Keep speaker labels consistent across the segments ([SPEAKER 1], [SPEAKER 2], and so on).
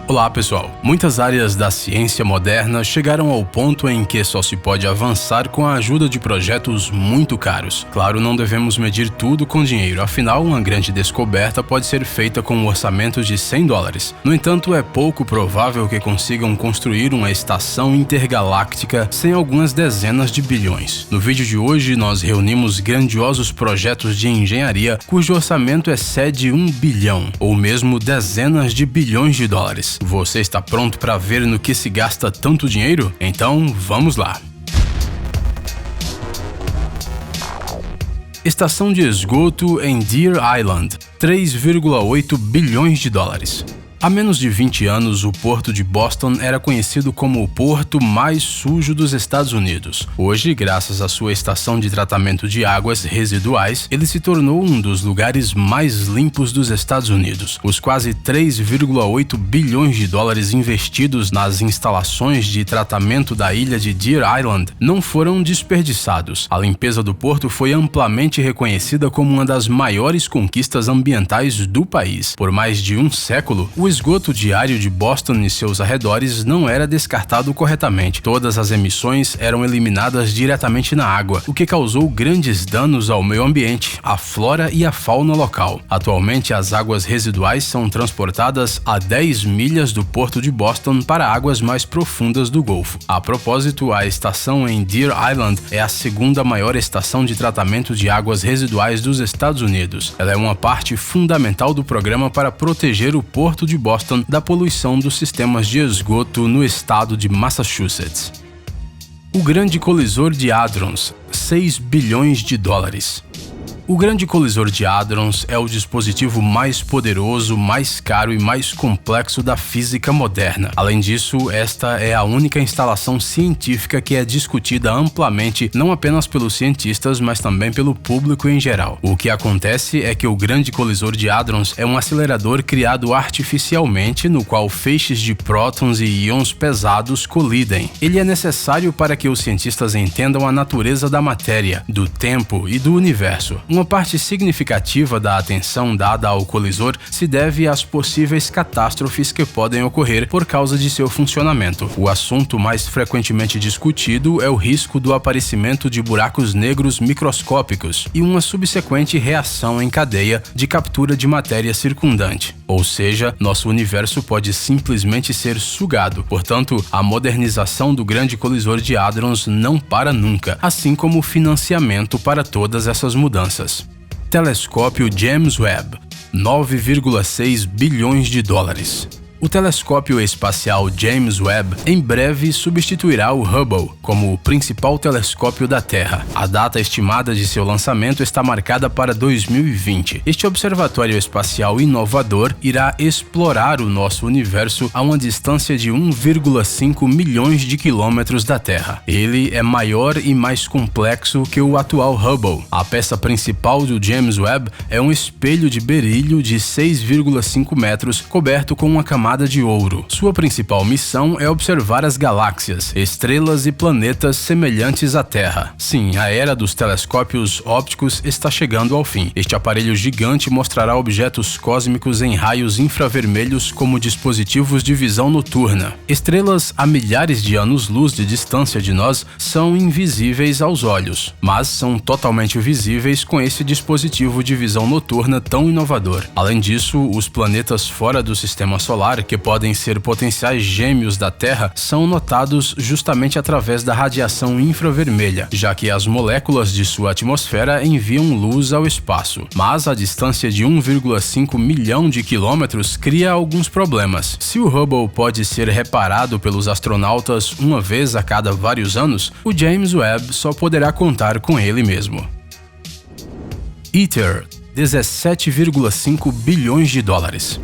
[SPEAKER 1] Olá pessoal, muitas áreas da ciência moderna chegaram ao ponto em que só se pode avançar com a ajuda de projetos muito caros. Claro, não devemos medir tudo com dinheiro, afinal uma grande descoberta pode ser feita com um orçamento de $100. No entanto, é pouco provável que consigam construir uma estação intergaláctica sem algumas dezenas de bilhões. No vídeo de hoje nós reunimos grandiosos projetos de engenharia cujo orçamento excede $1 bilhão, ou mesmo dezenas de bilhões de dólares. Você está pronto para ver no que se gasta tanto dinheiro? Então, vamos lá! Estação de esgoto em Deer Island, $3,8 bilhões. Há menos de 20 anos, o Porto de Boston era conhecido como o porto mais sujo dos Estados Unidos. Hoje, graças à sua estação de tratamento de águas residuais, ele se tornou um dos lugares mais limpos dos Estados Unidos. Os quase $3,8 bilhões investidos nas instalações de tratamento da ilha de Deer Island não foram desperdiçados. A limpeza do porto foi amplamente reconhecida como uma das maiores conquistas ambientais do país. Por mais de um século, o esgoto diário de Boston e seus arredores não era descartado corretamente. Todas as emissões eram eliminadas diretamente na água, o que causou grandes danos ao meio ambiente, à flora e à fauna local. Atualmente, as águas residuais são transportadas a 10 milhas do Porto de Boston para águas mais profundas do Golfo. A propósito, a estação em Deer Island é a segunda maior estação de tratamento de águas residuais dos Estados Unidos. Ela é uma parte fundamental do programa para proteger o Porto de Boston da poluição dos sistemas de esgoto no estado de Massachusetts. O Grande Colisor de Hadrons, $6 bilhões. O Grande Colisor de Hadrons é o dispositivo mais poderoso, mais caro e mais complexo da física moderna. Além disso, esta é a única instalação científica que é discutida amplamente não apenas pelos cientistas, mas também pelo público em geral. O que acontece é que o Grande Colisor de Hadrons é um acelerador criado artificialmente no qual feixes de prótons e íons pesados colidem. Ele é necessário para que os cientistas entendam a natureza da matéria, do tempo e do universo. Uma parte significativa da atenção dada ao colisor se deve às possíveis catástrofes que podem ocorrer por causa de seu funcionamento. O assunto mais frequentemente discutido é o risco do aparecimento de buracos negros microscópicos e uma subsequente reação em cadeia de captura de matéria circundante. Ou seja, nosso universo pode simplesmente ser sugado. Portanto, a modernização do Grande Colisor de Hadrons não para nunca, assim como o financiamento para todas essas mudanças. Telescópio James Webb, $9,6 bilhões. O telescópio espacial James Webb em breve substituirá o Hubble como o principal telescópio da Terra. A data estimada de seu lançamento está marcada para 2020. Este observatório espacial inovador irá explorar o nosso universo a uma distância de 1,5 milhões de quilômetros da Terra. Ele é maior e mais complexo que o atual Hubble. A peça principal do James Webb é um espelho de berílio de 6,5 metros coberto com uma camada de ouro. Sua principal missão é observar as galáxias, estrelas e planetas semelhantes à Terra. Sim, a era dos telescópios ópticos está chegando ao fim. Este aparelho gigante mostrará objetos cósmicos em raios infravermelhos como dispositivos de visão noturna. Estrelas a milhares de anos-luz de distância de nós são invisíveis aos olhos, mas são totalmente visíveis com esse dispositivo de visão noturna tão inovador. Além disso, os planetas fora do sistema solar, que podem ser potenciais gêmeos da Terra, são notados justamente através da radiação infravermelha, já que as moléculas de sua atmosfera enviam luz ao espaço. Mas a distância de 1,5 milhão de quilômetros cria alguns problemas. Se o Hubble pode ser reparado pelos astronautas uma vez a cada vários anos, o James Webb só poderá contar com ele mesmo. ITER, $17,5 bilhões.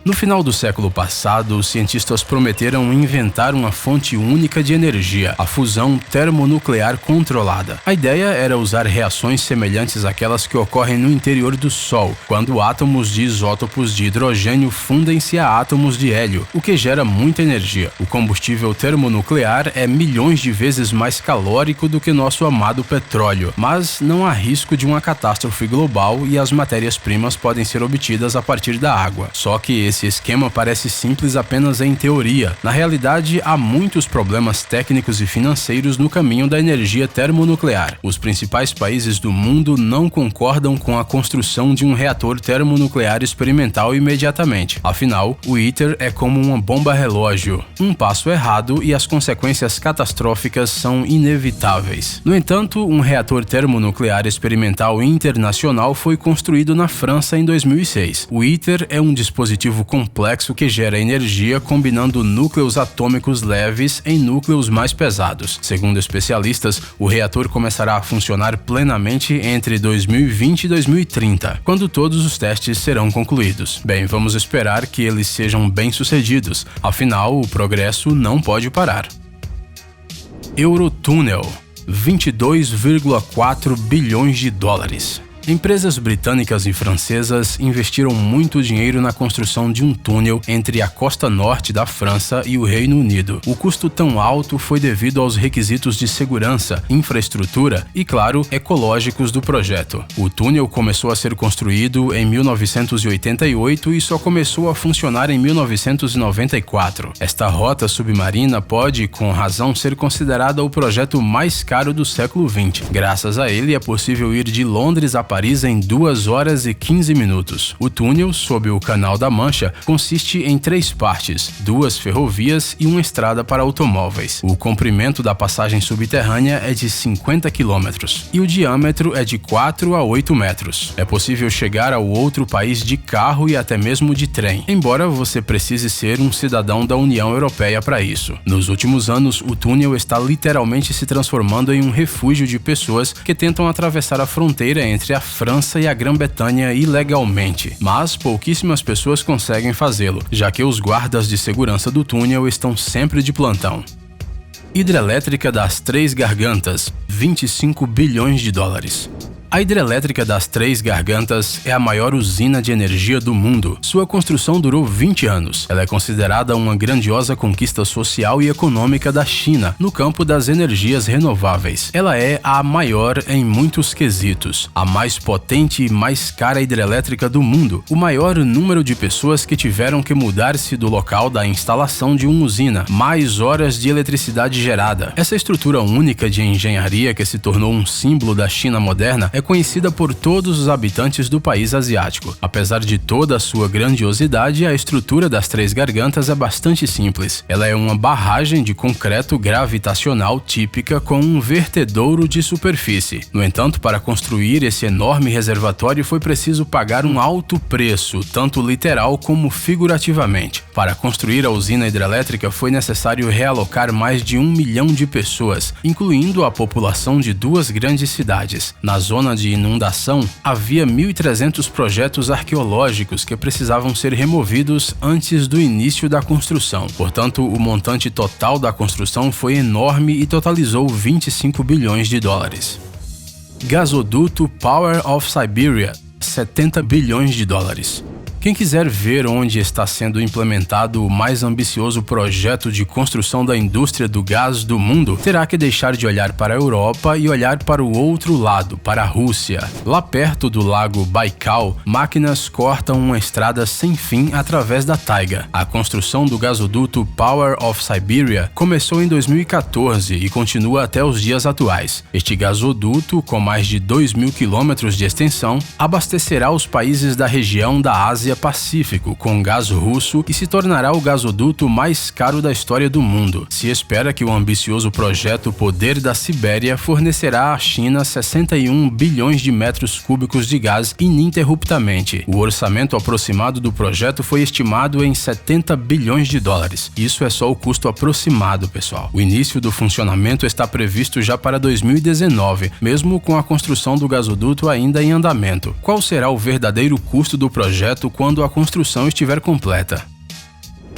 [SPEAKER 1] No final do século passado, os cientistas prometeram inventar uma fonte única de energia, a fusão termonuclear controlada. A ideia era usar reações semelhantes àquelas que ocorrem no interior do Sol, quando átomos de isótopos de hidrogênio fundem-se a átomos de hélio, o que gera muita energia. O combustível termonuclear é milhões de vezes mais calórico do que nosso amado petróleo, mas não há risco de uma catástrofe global e as matérias-primas podem ser obtidas a partir da água. Só que Esse esquema parece simples apenas em teoria. Na realidade, há muitos problemas técnicos e financeiros no caminho da energia termonuclear. Os principais países do mundo não concordam com a construção de um reator termonuclear experimental imediatamente. Afinal, o ITER é como uma bomba relógio. Um passo errado e as consequências catastróficas são inevitáveis. No entanto, um reator termonuclear experimental internacional foi construído na França em 2006. O ITER é um dispositivo complexo que gera energia combinando núcleos atômicos leves em núcleos mais pesados. Segundo especialistas, o reator começará a funcionar plenamente entre 2020 e 2030, quando todos os testes serão concluídos. Bem, vamos esperar que eles sejam bem-sucedidos, afinal, o progresso não pode parar. Eurotunnel, 22,4 bilhões de dólares. Empresas britânicas e francesas investiram muito dinheiro na construção de um túnel entre a costa norte da França e o Reino Unido. O custo tão alto foi devido aos requisitos de segurança, infraestrutura e, claro, ecológicos do projeto. O túnel começou a ser construído em 1988 e só começou a funcionar em 1994. Esta rota submarina pode, com razão, ser considerada o projeto mais caro do século XX. Graças a ele, é possível ir de Londres a Paris em 2 horas e 15 minutos. O túnel, sob o Canal da Mancha, consiste em 3 partes, 2 ferrovias e uma estrada para automóveis. O comprimento da passagem subterrânea é de 50 km e o diâmetro é de 4 a 8 metros. É possível chegar ao outro país de carro e até mesmo de trem, embora você precise ser um cidadão da União Europeia para isso. Nos últimos anos, o túnel está literalmente se transformando em um refúgio de pessoas que tentam atravessar a fronteira entre a França e a Grã-Bretanha ilegalmente, mas pouquíssimas pessoas conseguem fazê-lo, já que os guardas de segurança do túnel estão sempre de plantão. Hidrelétrica das Três Gargantas, 25 bilhões de dólares. A hidrelétrica das Três Gargantas é a maior usina de energia do mundo. Sua construção durou 20 anos. Ela é considerada uma grandiosa conquista social e econômica da China no campo das energias renováveis. Ela é a maior em muitos quesitos, a mais potente e mais cara hidrelétrica do mundo, o maior número de pessoas que tiveram que mudar-se do local da instalação de uma usina, mais horas de eletricidade gerada. Essa estrutura única de engenharia que se tornou um símbolo da China moderna é conhecida por todos os habitantes do país asiático. Apesar de toda a sua grandiosidade, a estrutura das Três Gargantas é bastante simples. Ela é uma barragem de concreto gravitacional típica com um vertedouro de superfície. No entanto, para construir esse enorme reservatório foi preciso pagar um alto preço, tanto literal como figurativamente. Para construir a usina hidrelétrica foi necessário realocar mais de 1 milhão de pessoas, incluindo a população de 2 grandes cidades. Na zona de inundação, havia 1.300 projetos arqueológicos que precisavam ser removidos antes do início da construção. Portanto, o montante total da construção foi enorme e totalizou 25 bilhões de dólares. Gasoduto Power of Siberia, 70 bilhões de dólares. Quem quiser ver onde está sendo implementado o mais ambicioso projeto de construção da indústria do gás do mundo, terá que deixar de olhar para a Europa e olhar para o outro lado, para a Rússia. Lá perto do lago Baikal, máquinas cortam uma estrada sem fim através da taiga. A construção do gasoduto Power of Siberia começou em 2014 e continua até os dias atuais. Este gasoduto, com mais de 2.000 quilômetros de extensão, abastecerá os países da região da Ásia Pacífico com gás russo e se tornará o gasoduto mais caro da história do mundo. Se espera que o ambicioso projeto Poder da Sibéria fornecerá à China 61 bilhões de metros cúbicos de gás ininterruptamente. O orçamento aproximado do projeto foi estimado em 70 bilhões de dólares. Isso é só o custo aproximado, pessoal. O início do funcionamento está previsto já para 2019, mesmo com a construção do gasoduto ainda em andamento. Qual será o verdadeiro custo do projeto quando a construção estiver completa?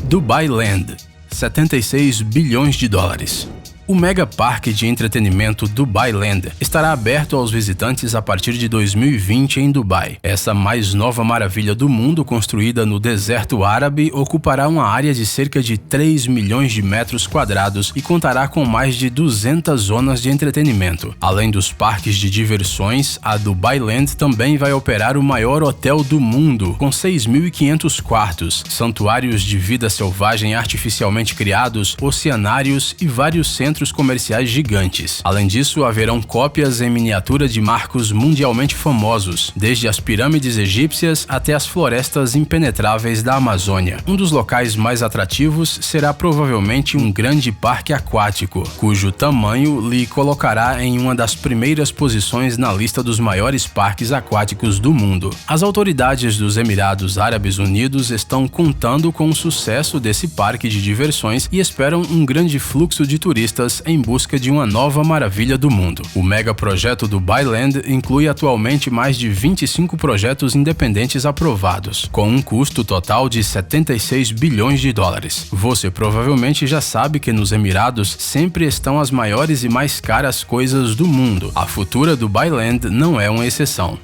[SPEAKER 1] Dubai Land, 76 bilhões de dólares. O mega parque de entretenimento Dubai Land estará aberto aos visitantes a partir de 2020 em Dubai. Essa mais nova maravilha do mundo, construída no deserto árabe, ocupará uma área de cerca de 3 milhões de metros quadrados e contará com mais de 200 zonas de entretenimento. Além dos parques de diversões, a Dubai Land também vai operar o maior hotel do mundo, com 6.500 quartos, santuários de vida selvagem artificialmente criados, oceanários e vários centros comerciais gigantes. Além disso, haverão cópias em miniatura de marcos mundialmente famosos, desde as pirâmides egípcias até as florestas impenetráveis da Amazônia. Um dos locais mais atrativos será provavelmente um grande parque aquático, cujo tamanho lhe colocará em uma das primeiras posições na lista dos maiores parques aquáticos do mundo. As autoridades dos Emirados Árabes Unidos estão contando com o sucesso desse parque de diversões e esperam um grande fluxo de turistas em busca de uma nova maravilha do mundo. O mega projeto Dubai Land inclui atualmente mais de 25 projetos independentes aprovados, com um custo total de 76 bilhões de dólares. Você provavelmente já sabe que nos Emirados sempre estão as maiores e mais caras coisas do mundo. A futura Dubai Land não é uma exceção.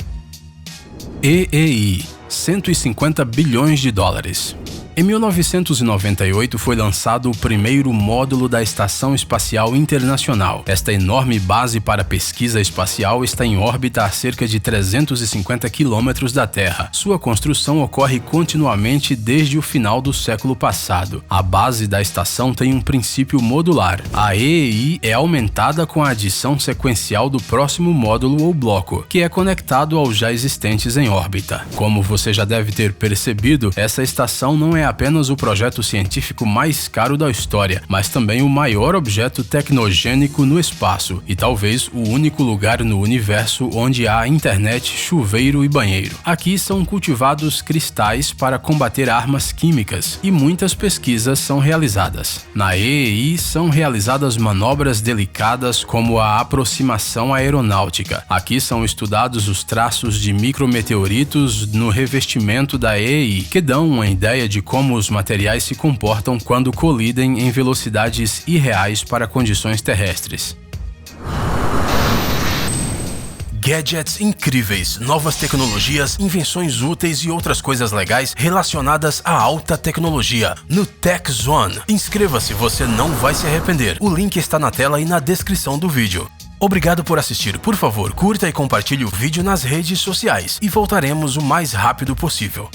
[SPEAKER 1] EEI, 150 bilhões de dólares. Em 1998 foi lançado o primeiro módulo da Estação Espacial Internacional. Esta enorme base para pesquisa espacial está em órbita a cerca de 350 quilômetros da Terra. Sua construção ocorre continuamente desde o final do século passado. A base da estação tem um princípio modular. A EEI é aumentada com a adição sequencial do próximo módulo ou bloco, que é conectado aos já existentes em órbita. Como você já deve ter percebido, essa estação não é apenas o projeto científico mais caro da história, mas também o maior objeto tecnogênico no espaço e talvez o único lugar no universo onde há internet, chuveiro e banheiro. Aqui são cultivados cristais para combater armas químicas e muitas pesquisas são realizadas. Na EEI são realizadas manobras delicadas como a aproximação aeronáutica. Aqui são estudados os traços de micrometeoritos no revestimento da EEI, que dão uma ideia de como os materiais se comportam quando colidem em velocidades irreais para condições terrestres. Gadgets incríveis, novas tecnologias, invenções úteis e outras coisas legais relacionadas à alta tecnologia no Tech Zone. Inscreva-se, você não vai se arrepender. O link está na tela e na descrição do vídeo. Obrigado por assistir. Por favor, curta e compartilhe o vídeo nas redes sociais e voltaremos o mais rápido possível.